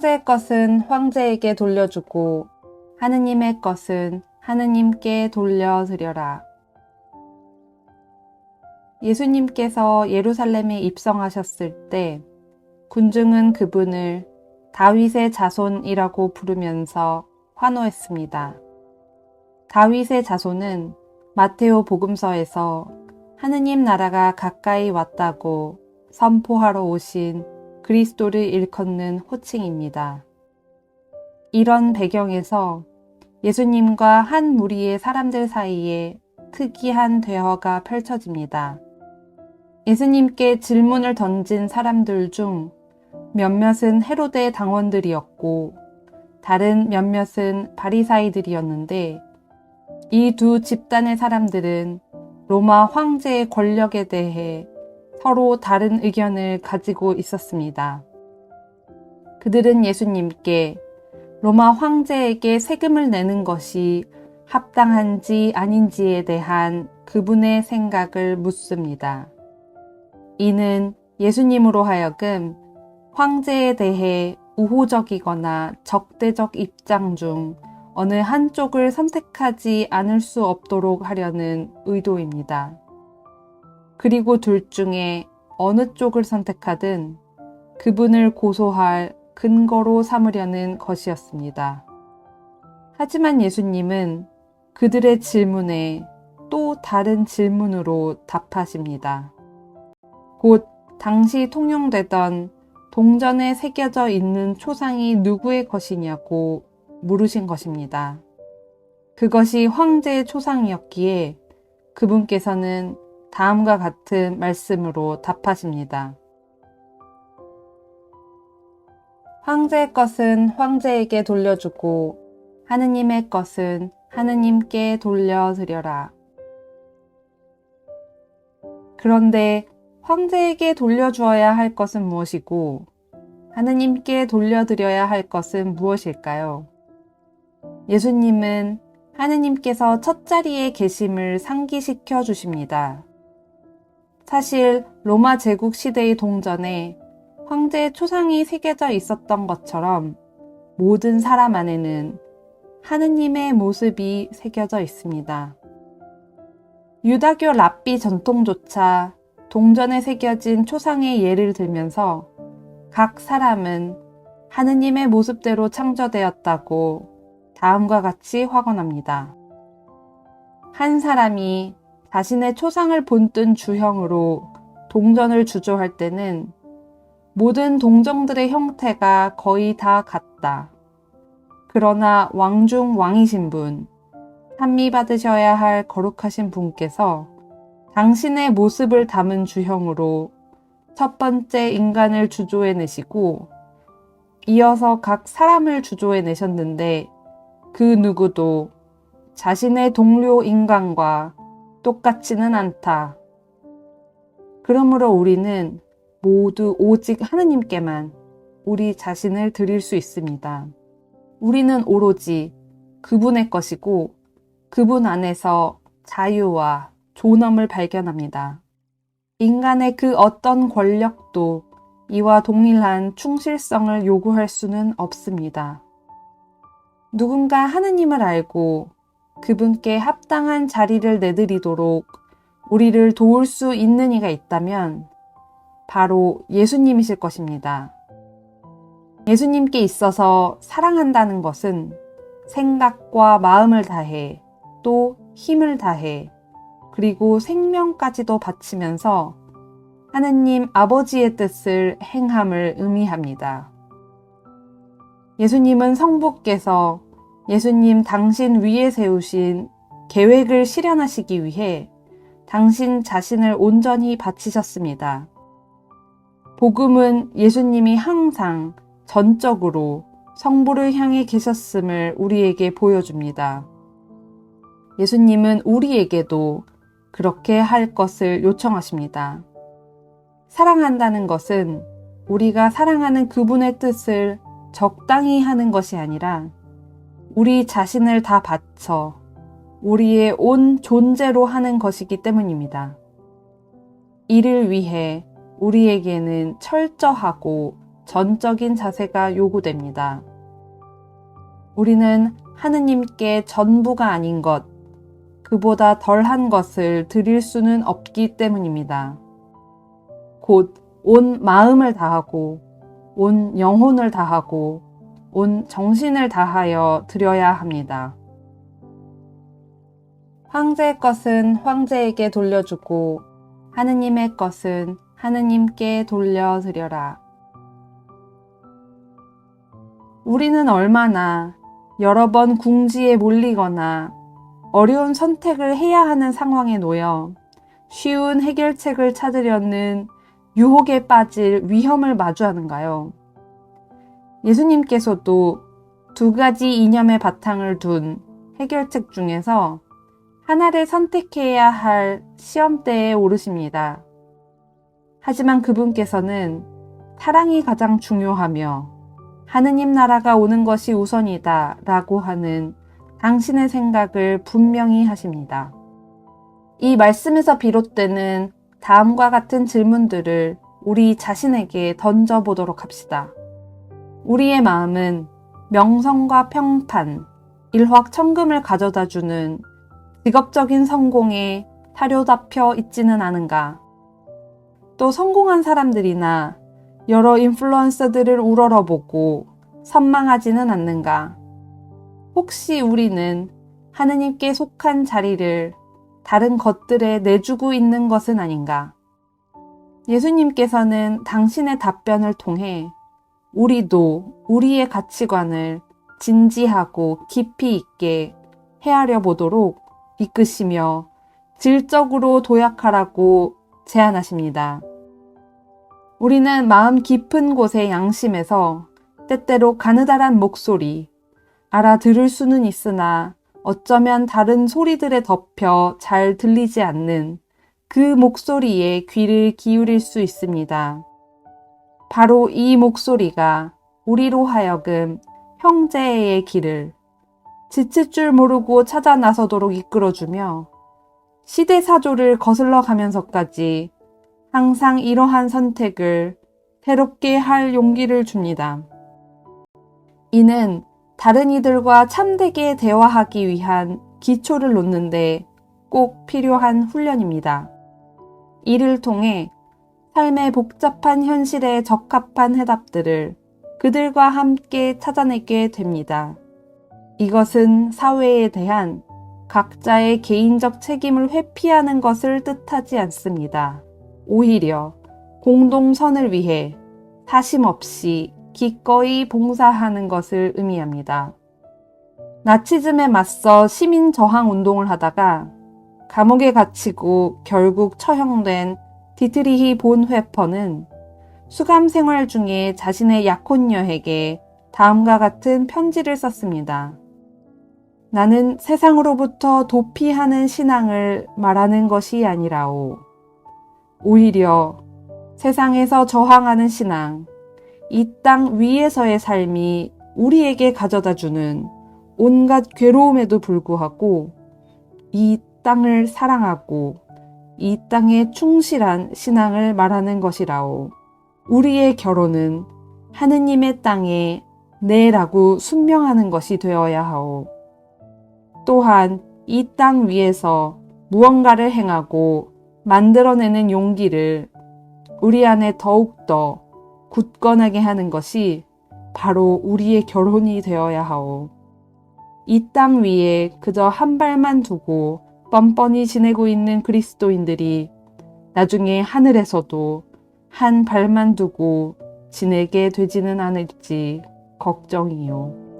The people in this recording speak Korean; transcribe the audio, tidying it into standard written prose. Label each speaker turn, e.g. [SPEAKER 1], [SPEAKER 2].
[SPEAKER 1] 황제의 것은 황제에게 돌려주고 하느님의 것은 하느님께 돌려드려라. 예수님께서 예루살렘에 입성하셨을 때 군중은 그분을 다윗의 자손이라고 부르면서 환호했습니다. 다윗의 자손은 마테오 복음서에서 하느님 나라가 가까이 왔다고 선포하러 오신 그리스도를 일컫는 호칭입니다. 이런 배경에서 예수님과 한 무리의 사람들 사이에 특이한 대화가 펼쳐집니다. 예수님께 질문을 던진 사람들 중 몇몇은 헤로데 당원들이었고 다른 몇몇은 바리사이들이었는데 이 두 집단의 사람들은 로마 황제의 권력에 대해 서로 다른 의견을 가지고 있었습니다. 그들은 예수님께 로마 황제에게 세금을 내는 것이 합당한지 아닌지에 대한 그분의 생각을 묻습니다. 이는 예수님으로 하여금 황제에 대해 우호적이거나 적대적 입장 중 어느 한쪽을 선택하지 않을 수 없도록 하려는 의도입니다. 그리고 둘 중에 어느 쪽을 선택하든 그분을 고소할 근거로 삼으려는 것이었습니다. 하지만 예수님은 그들의 질문에 또 다른 질문으로 답하십니다. 곧 당시 통용되던 동전에 새겨져 있는 초상이 누구의 것이냐고 물으신 것입니다. 그것이 황제의 초상이었기에 그분께서는 다음과 같은 말씀으로 답하십니다. 황제의 것은 황제에게 돌려주고 하느님의 것은 하느님께 돌려드려라. 그런데 황제에게 돌려주어야 할 것은 무엇이고 하느님께 돌려드려야 할 것은 무엇일까요? 예수님은 하느님께서 첫자리에 계심을 상기시켜 주십니다. 사실 로마 제국 시대의 동전에 황제의 초상이 새겨져 있었던 것처럼 모든 사람 안에는 하느님의 모습이 새겨져 있습니다. 유다교 랍비 전통조차 동전에 새겨진 초상의 예를 들면서 각 사람은 하느님의 모습대로 창조되었다고 다음과 같이 확언합니다. 한 사람이 자신의 초상을 본뜬 주형으로 동전을 주조할 때는 모든 동정들의 형태가 거의 다 같다. 그러나 왕 중 왕이신 분, 찬미받으셔야 할 거룩하신 분께서 당신의 모습을 담은 주형으로 첫 번째 인간을 주조해내시고 이어서 각 사람을 주조해내셨는데 그 누구도 자신의 동료 인간과 똑같지는 않다. 그러므로 우리는 모두 오직 하느님께만 우리 자신을 드릴 수 있습니다. 우리는 오로지 그분의 것이고 그분 안에서 자유와 존엄을 발견합니다. 인간의 그 어떤 권력도 이와 동일한 충실성을 요구할 수는 없습니다. 누군가 하느님을 알고 그분께 합당한 자리를 내드리도록 우리를 도울 수 있는 이가 있다면 바로 예수님이실 것입니다. 예수님께 있어서 사랑한다는 것은 생각과 마음을 다해 또 힘을 다해 그리고 생명까지도 바치면서 하느님 아버지의 뜻을 행함을 의미합니다. 예수님은 성부께서 예수님 당신 위에 세우신 계획을 실현하시기 위해 당신 자신을 온전히 바치셨습니다. 복음은 예수님이 항상 전적으로 성부를 향해 계셨음을 우리에게 보여줍니다. 예수님은 우리에게도 그렇게 할 것을 요청하십니다. 사랑한다는 것은 우리가 사랑하는 그분의 뜻을 적당히 하는 것이 아니라 우리 자신을 다 바쳐 우리의 온 존재로 하는 것이기 때문입니다. 이를 위해 우리에게는 철저하고 전적인 자세가 요구됩니다. 우리는 하느님께 전부가 아닌 것, 그보다 덜한 것을 드릴 수는 없기 때문입니다. 곧 온 마음을 다하고, 온 영혼을 다하고, 온 정신을 다하여 드려야 합니다. 황제의 것은 황제에게 돌려주고, 하느님의 것은 하느님께 돌려드려라. 우리는 얼마나 여러 번 궁지에 몰리거나 어려운 선택을 해야 하는 상황에 놓여 쉬운 해결책을 찾으려는 유혹에 빠질 위험을 마주하는가요? 예수님께서도 두 가지 이념의 바탕을 둔 해결책 중에서 하나를 선택해야 할 시험대에 오르십니다. 하지만 그분께서는 사랑이 가장 중요하며 하느님 나라가 오는 것이 우선이다 라고 하는 당신의 생각을 분명히 하십니다. 이 말씀에서 비롯되는 다음과 같은 질문들을 우리 자신에게 던져보도록 합시다. 우리의 마음은 명성과 평판, 일확천금을 가져다주는 직업적인 성공에 사로잡혀 있지는 않은가? 또 성공한 사람들이나 여러 인플루언서들을 우러러보고 선망하지는 않는가? 혹시 우리는 하느님께 속한 자리를 다른 것들에 내주고 있는 것은 아닌가? 예수님께서는 당신의 답변을 통해 우리도 우리의 가치관을 진지하고 깊이 있게 헤아려 보도록 이끄시며 질적으로 도약하라고 제안하십니다. 우리는 마음 깊은 곳의 양심에서 때때로 가느다란 목소리, 알아들을 수는 있으나 어쩌면 다른 소리들에 덮여 잘 들리지 않는 그 목소리에 귀를 기울일 수 있습니다. 바로 이 목소리가 우리로 하여금 형제의 길을 지칠 줄 모르고 찾아 나서도록 이끌어주며 시대사조를 거슬러 가면서까지 항상 이러한 선택을 새롭게 할 용기를 줍니다. 이는 다른 이들과 참되게 대화하기 위한 기초를 놓는데 꼭 필요한 훈련입니다. 이를 통해 삶의 복잡한 현실에 적합한 해답들을 그들과 함께 찾아내게 됩니다. 이것은 사회에 대한 각자의 개인적 책임을 회피하는 것을 뜻하지 않습니다. 오히려 공동선을 위해 사심 없이 기꺼이 봉사하는 것을 의미합니다. 나치즘에 맞서 시민 저항 운동을 하다가 감옥에 갇히고 결국 처형된 디트리히 본회퍼는 수감 생활 중에 자신의 약혼녀에게 다음과 같은 편지를 썼습니다. 나는 세상으로부터 도피하는 신앙을 말하는 것이 아니라오. 오히려 세상에서 저항하는 신앙, 이 땅 위에서의 삶이 우리에게 가져다주는 온갖 괴로움에도 불구하고 이 땅을 사랑하고 이 땅에 충실한 신앙을 말하는 것이라오. 우리의 결혼은 하느님의 땅에 내라고 순명하는 것이 되어야 하오. 또한 이 땅 위에서 무언가를 행하고 만들어내는 용기를 우리 안에 더욱더 굳건하게 하는 것이 바로 우리의 결혼이 되어야 하오. 이 땅 위에 그저 한 발만 두고 뻔뻔히 지내고 있는 그리스도인들이 나중에 하늘에서도 한 발만 두고 지내게 되지는 않을지 걱정이요.